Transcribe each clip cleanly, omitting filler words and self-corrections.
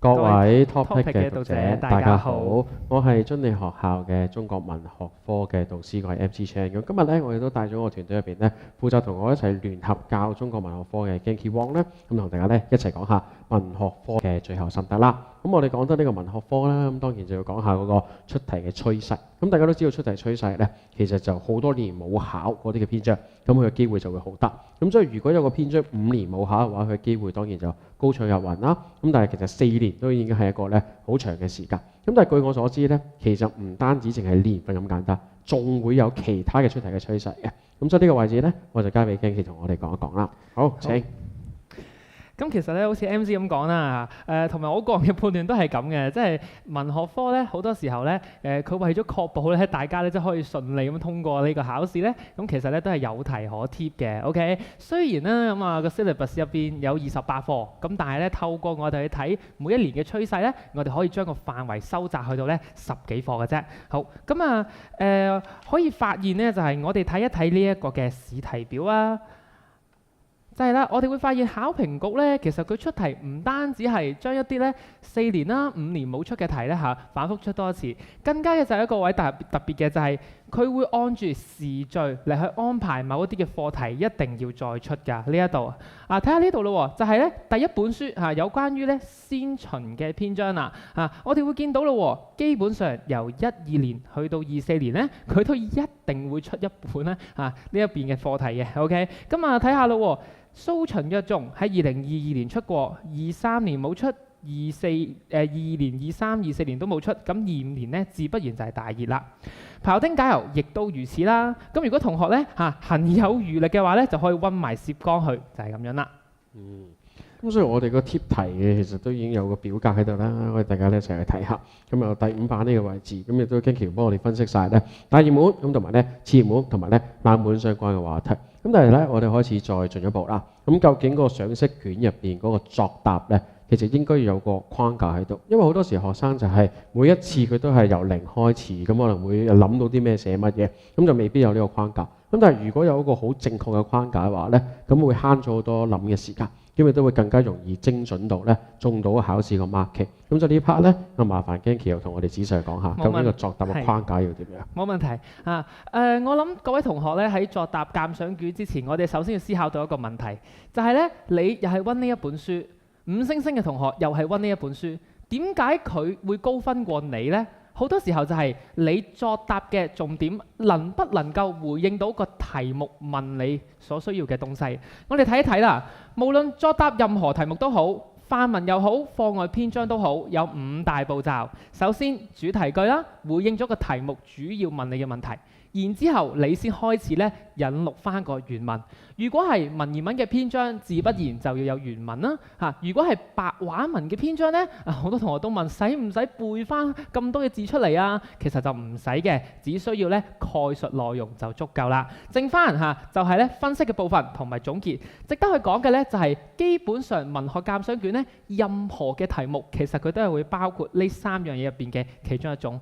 各位 Topic 嘅讀者，讀者大家好，我係津理學校嘅中國文學科嘅導師，我係 MC Chan。咁今日咧，我亦都帶咗我團隊入邊咧，負責同我一齊聯合教中國文學科嘅 Genki Wong 咧，咁同大家咧一齊講下文學科嘅最後心得啦。咁我哋講得呢個文學科啦，咁當然就要講下嗰個出題嘅趨勢。咁大家都知道出題趨勢咧，其實就好多年冇考嗰啲嘅篇章，咁佢嘅機會就會好低。咁所以如果有個篇章5年冇考嘅話，佢嘅機會當然就高唱入雲啦。咁但係其實4年都已經係一個咧好長嘅時間。咁但係據我所知咧，其實唔單止淨係年份咁簡單，仲會有其他嘅出題嘅趨勢嘅。咁所以呢個位置咧，我就交俾 Genki 同我哋講一講啦。好，請。咁其實咧，好似 MC 咁講啦，同埋我個人嘅判斷都係咁嘅，即係文學科咧好多時候咧，佢為咗確保咧大家咧即係可以順利咁通過呢個考試咧，咁其實咧都係有題可貼嘅。OK， 雖然咧咁啊個 syllabus 入邊有28課，咁但係咧透過我哋去睇每一年嘅趨勢咧，我哋可以將個範圍收窄去到咧10幾課嘅啫。好，咁啊可以發現咧就係我哋睇一睇呢一個嘅試題表啊。就係啦，我哋會發現考評局咧，其實佢出題唔單止係將一啲咧4年啦、5年冇出嘅題咧反覆出多一次，更加嘅就係一個位特別嘅就係佢會按住時序嚟去安排某一啲嘅課題一定要再出㗎。呢一度睇下呢度咯，就係咧第一本書有關於咧先秦嘅篇章啦我哋會見到咯，基本上由12年去到24年咧，佢都一定會出一本咧呢一邊嘅課題嘅。OK， 咁睇下咯。蘇秦約頌喺2022年出過，23年冇出，22年、23、24年都冇出，咁25年呢自不然就係大熱啦。庖丁解牛亦都如此啦。咁如果同學呢行有餘力嘅話呢，就可以温埋涉綱去，就係咁樣啦。咁所以我哋個貼題嘅其實都已經有個表格喺度啦，我哋大家咧一齊去睇下。咁由第5版呢個位置，咁亦都Genki幫我哋分析晒咧大熱門咁同埋咧次熱門同埋咧冷門相關嘅話題。咁但係咧，我哋開始再進一步啦。咁究竟個賞識卷入邊嗰個作答咧，其實應該要有個框架喺度，因為好多時學生就係每一次佢都係由零開始，咁可能會諗到啲咩寫乜嘢，咁就未必有呢個框架。咁但係如果有一個好正確嘅框架嘅話咧，咁會慳咗好多諗嘅時間，因為都會更加容易精準到咧中到考試個 marking。咁就呢 part 咧，咁麻煩 Genki 又同我哋仔細講下，究竟個作答嘅框架要點樣？冇問題我諗各位同學咧喺作答鑑賞卷之前，我哋首先要思考到一個問題，就係咧你又係温呢一本書，5星星嘅同學又係温呢一本書，點解佢會高分過你呢？好多時候就係你作答嘅重點能不能夠回應到個題目問你所需要嘅東西。我哋睇一睇啦，無論作答任何題目都好，範文又好，課外篇章都好，有5大步驟。首先主題句啦，回應咗個題目主要問你嘅問題，然之後你先開始咧引錄翻個原文。如果係文言文嘅篇章，自不然就要有原文啦如果係白話文嘅篇章呢，好多同學都問使唔使背翻咁多嘅字出嚟啊？其實就唔使嘅，只需要咧概述內容就足夠啦。剩翻就係咧分析嘅部分同埋總結。值得去講嘅咧就係基本上文學鑑賞卷咧，任何嘅題目其實佢都係會包括呢3樣嘢入邊嘅其中一種。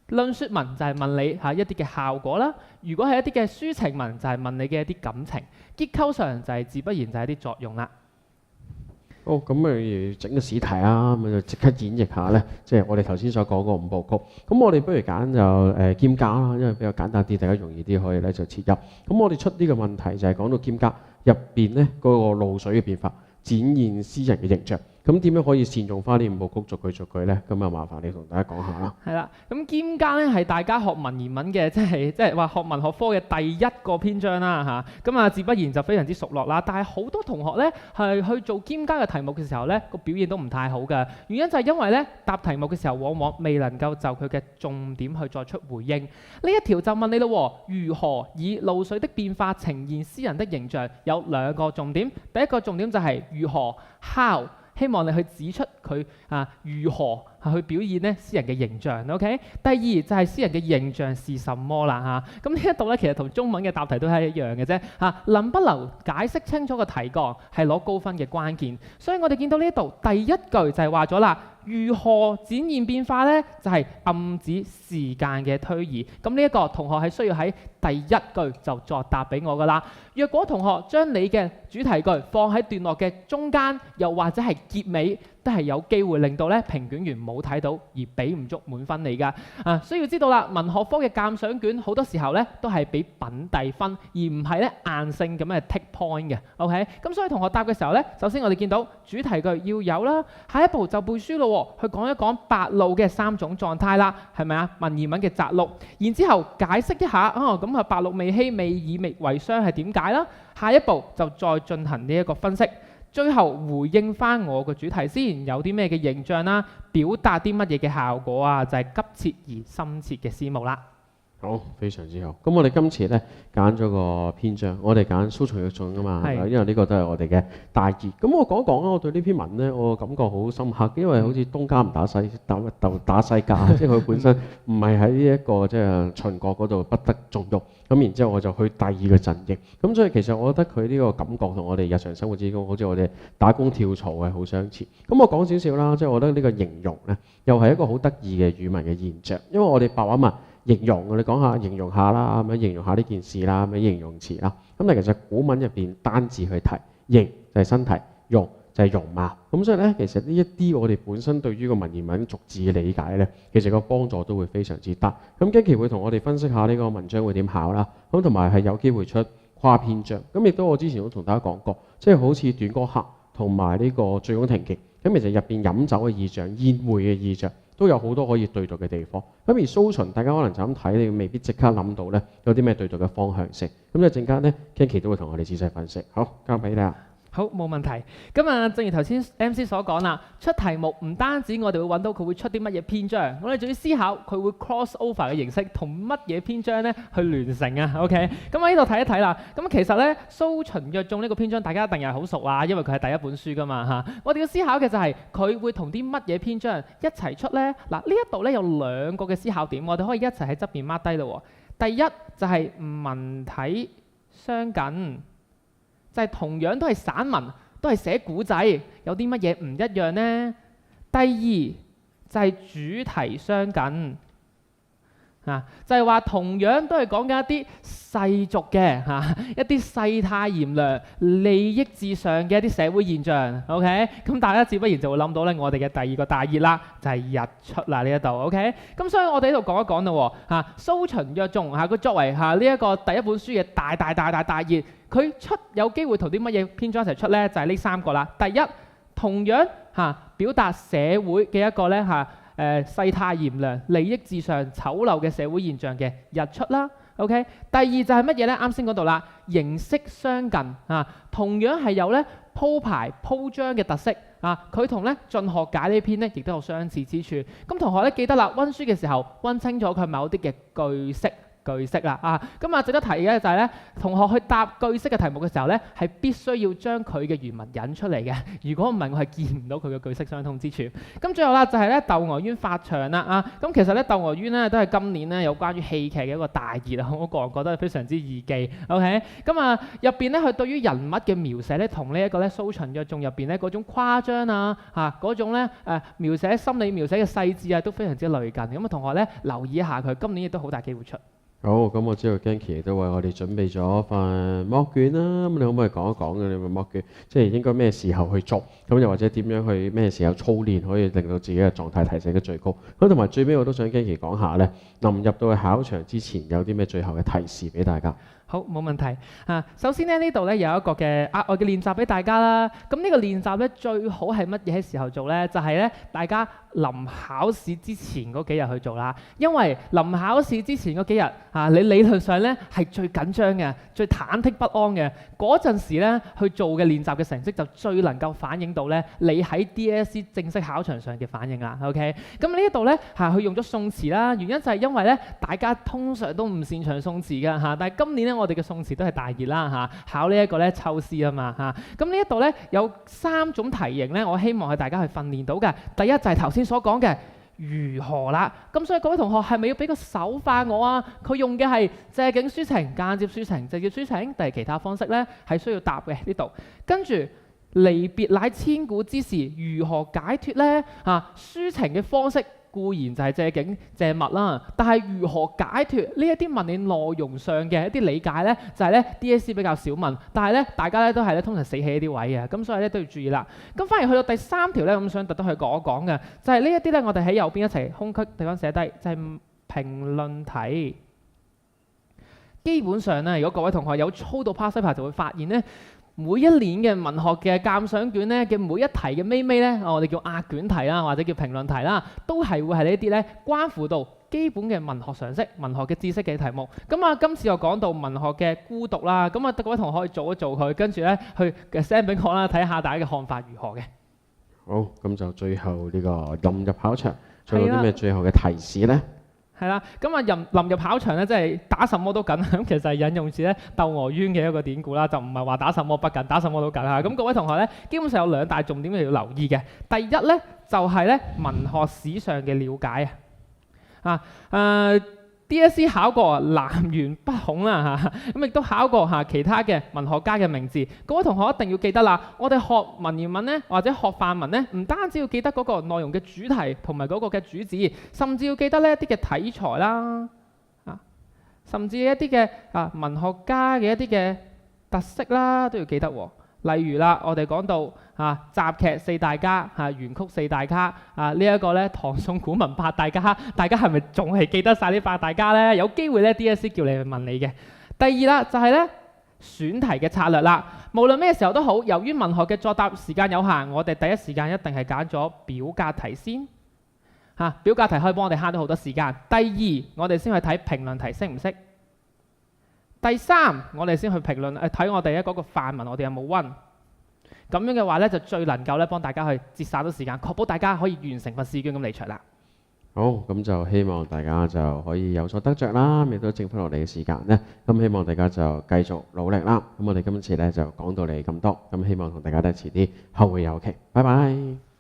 論説文就係問你一啲嘅效果啦，如果係一啲嘅抒情文就係問你嘅一啲感情，結構上就係自不然就係一啲作用啦。好，咁咪整個試題啊，咁就即刻演繹下咧，即係我哋頭先所講嗰5部曲。咁我哋不如揀就兼加啦，因為比較簡單啲，大家容易啲可以咧就切入。咁我哋出呢個問題就係講到兼加入邊咧嗰個露水嘅變化，展現詩人嘅形象。咁點樣可以善用翻呢5部曲逐句逐句咧？咁啊，麻煩你同大家講下啦。係啦，咁兼加咧係大家學文言文嘅，即係話學文學科嘅第1個篇章啦咁啊，自不然就非常之熟絡啦。但係好多同學咧係去做兼加嘅題目嘅時候咧，個表現都唔太好嘅。原因就係因為咧答題目嘅時候，往往未能夠就佢嘅重點去作出回應。呢一條就問你咯，如何以露水的變化呈現詩人的形象？有2個重點。第一個重點就係如何 how。希望你去指出佢如何去表現呢詩人嘅形象 ，OK？ 第二就係詩人嘅形象是什麼啦咁呢一度咧其實同中文嘅答題都係一樣嘅啫能不能解釋清楚個題幹係攞高分嘅關鍵。所以我哋見到呢一度第一句就係話咗啦，如何展現變化呢？就係暗指時間嘅推移。咁呢一個同學係需要喺第一句就作答俾我噶啦。若果同學將你嘅主題句放喺段落嘅中間，又或者係結尾，都係有機會令到咧評卷員冇睇到而俾唔足滿分你㗎。需要知道啦，文學科嘅鑑賞卷好多時候咧都係俾品遞分，而唔係咧硬性咁嘅 take point 嘅。OK， 咁所以同學答嘅時候咧，首先我哋見到主題句要有啦，下一步就背書咯，去講一講白鷺嘅3種狀態啦，係咪啊？文言文嘅摘錄，然之後解釋一下咁啊白鷺未希未已未為商係點解啦？下一步就再進行呢一個分析，最後回應翻我個主題先，有啲咩嘅形象啦，表達啲乜嘢嘅效果啊，就係急切而深切嘅思慕啦。好，非常之好。咁我哋今次咧揀咗個篇章，我哋揀蘇秦約眾啊嘛，因為呢個都係我哋嘅大熱。咁我講一講啦，我對呢篇文咧，我感覺好深刻，因為好似東家唔打西打西家，即係佢本身唔係喺呢一個即係秦國嗰度不得重用。咁然之後我就去第二個陣營。咁所以其實我覺得佢呢個感覺同我哋日常生活之中，好似我哋打工跳槽係好相似。咁我講少少啦，即係我覺得呢個形容咧，又係一個好得意嘅語文嘅現象，因為我哋白話文形容，我哋講下形容下啦，咁樣形容下呢件事啦，咁樣形容詞啦。咁但其實古文入邊單字去提，形就係身體，容就係容貌。咁所以咧，其實呢一啲我哋本身對於個文言文逐字嘅理解咧，其實個幫助都會非常之大。咁Genki會同我哋分析下呢個文章會點考啦。咁同埋係有機會出跨篇章。咁亦都我之前都同大家講過，即係好似短歌客同埋呢個醉翁亭記。咁其實入邊飲酒嘅意象、宴會嘅意象，都有好多可以對讀嘅地方。咁而蘇秦，大家可能就咁睇，你未必即刻諗到咧有啲咩對讀嘅方向性。咁就陣間咧，Genki都會同我哋仔細分析。好，交俾你啦。好，冇問題。咁正如頭先 MC 所講啦，出題目唔單止我哋會揾到佢會出啲乜嘢篇章，我哋仲要思考佢會 cross over 嘅形式同乜嘢篇章咧去聯成啊。OK， 咁喺呢度睇一睇啦。咁其實咧，蘇秦約眾呢個篇章大家一定係好熟啊，因為佢係第一本書噶嘛嚇。我哋要思考嘅就係佢會同啲乜嘢篇章一齊出咧？嗱，呢一度咧有2個嘅思考點，我哋可以一齊喺側邊 mark 低咯。第一就係文體相近。就係同樣都係散文，都係寫古仔，有啲乜嘢唔一樣呢？第二就係主題相近，就係話同樣都係講緊一啲世俗嘅一啲世態炎涼、利益至上嘅一啲社會現象。OK， 咁大家自不然就會諗到咧，我哋嘅第二個大熱啦，就係日出啦呢一度。OK， 咁所以我哋喺度講一講咯喎。蘇秦約眾佢作為呢一個第一本書嘅大熱。佢出有機會同啲乜嘢篇章一齊出呢？就係呢3個啦。第一，同樣表達社會嘅一個咧世態炎涼、利益至上、醜陋嘅社會現象嘅日出啦。OK， 第二就係乜嘢呢？啱先嗰度啦，形式相近同樣係有咧鋪排鋪張嘅特色佢同咧進學解呢篇咧亦都有相似之處。咁同學咧記得啦，溫書嘅時候溫清楚佢某啲嘅句式啦值得提嘅就係咧，同學去答句式嘅題目嘅時候咧，係必須要將佢嘅原文引出嚟嘅。如果唔係，我係見唔到佢嘅句式相通之處。咁最後啦，就係咧《竇娥冤》發祥啦咁其實咧《竇娥冤》咧都係今年咧有關於戲劇嘅一個大熱啊！我個人覺得非常之易記。OK， 咁入邊咧佢對於人物嘅描寫咧，同呢一個咧蘇秦約眾入邊咧嗰種誇張嗰種咧描寫心理描寫嘅細緻都非常之類近。咁同學咧留意一下佢，今年亦都好大機會出。好，咁我知道 Genki 都為我哋準備咗份默卷啦。咁你可唔可以講一講嘅你份默卷，即係應該咩時候去做？咁又或者點樣去咩時候操練，可以令到自己嘅狀態提升得最高？咁同埋最尾我都想 Genki 講下咧，臨入到去考場之前有啲咩最後嘅提示俾大家？好，冇問題首先咧呢度咧有一個嘅額外嘅練習俾大家啦。咁呢個練習咧最好係乜嘢時候做咧？就係咧大家臨考試之前嗰幾日去做啦。因為臨考試之前嗰幾日你理論上咧係最緊張嘅、最忐忑不安嘅嗰陣時咧去做嘅練習嘅成績就最能夠反映到咧你喺 DSE 正式考場上嘅反應啦。OK， 咁呢一度咧佢用咗宋詞啦，原因就係因為咧大家通常都唔擅長宋詞㗎但係今年咧我哋嘅宋詞都係大熱啦考呢一個咧秋詩啊嘛咁呢一度咧有3種題型咧，我希望係大家去訓練到嘅。第一就係頭先所講嘅如何啦，咁所以各位同學係咪要俾個手法我啊？佢用嘅係借景抒情、間接抒情、直接抒情，定係其他方式咧？係需要答嘅呢度。跟住離別乃千古之事，如何解脫咧？抒情嘅方式固然就係借景借物啦，但係如何解脫呢一啲問你內容上嘅一啲理解咧，就係咧 DSE 比較少問，但係咧大家咧都係咧通常死喺一啲位嘅，咁所以咧都要注意啦。咁反而去到第3條咧，咁想特登去講一講嘅，就係呢一啲咧，我哋喺右邊一齊空隙地方寫低，就係評論題。基本上咧，如果各位同學有操到 past paper，就會發現咧，每一年嘅文學嘅鑑賞卷咧嘅每一題嘅尾咧，我哋叫壓卷題啦，或者叫評論題啦，都係會係呢啲咧關乎到基本嘅文學常識、文學嘅知識嘅題目。咁啊，今次又講到文學嘅孤獨啦，咁啊，各位同學可以做一做佢，跟住咧去 send 俾我啦，睇下大家嘅看法如何嘅。好，咁就最後呢個臨入考場，仲有啲咩最後嘅提示呢？係啦，咁啊臨入考場咧，即係打什麼都緊，咁其實係引用自咧竇娥冤嘅一個典故啦，就唔係話打什麼不緊，打什麼都緊嚇。咁各位同學咧，基本上有2大重點要留意嘅。第一咧就係咧文學史上嘅了解DSE 考過南轅北孔啦嚇，咁亦都考過其他嘅文學家嘅名字。各位同學一定要記得啦，我哋學文言文咧，或者學範文咧，唔單止要記得嗰個內容嘅主題同埋嗰個嘅主旨，甚至要記得呢一啲嘅題材啦，甚至一啲嘅文學家嘅一啲嘅特色啦，都要記得喎。例如啦，我哋講到雜劇4大家原曲4大家呢一個咧唐宋古文8大家，大家係咪仲係記得晒呢8大家咧？有機會咧 DSE 叫你去問你嘅。第二啦，就係咧選題嘅策略啦。無論咩時候都好，由於文學嘅作答時間有限，我哋第一時間一定係揀咗表格題先表格題可以幫我哋慳到好多時間。第二，我哋先去睇評論題識唔識。第3，我哋先去評論睇我哋嗰個範文，我哋有冇溫？咁樣嘅話咧，就最能夠咧幫大家去節省到時間，確保大家可以完成份試卷咁離場啦。好，咁就希望大家就可以有所得着啦，亦都剩翻落嚟嘅時間呢，咁希望大家就繼續努力啦。咁我哋今次咧就講到你咁多，咁希望同大家咧遲啲後會有期。拜拜。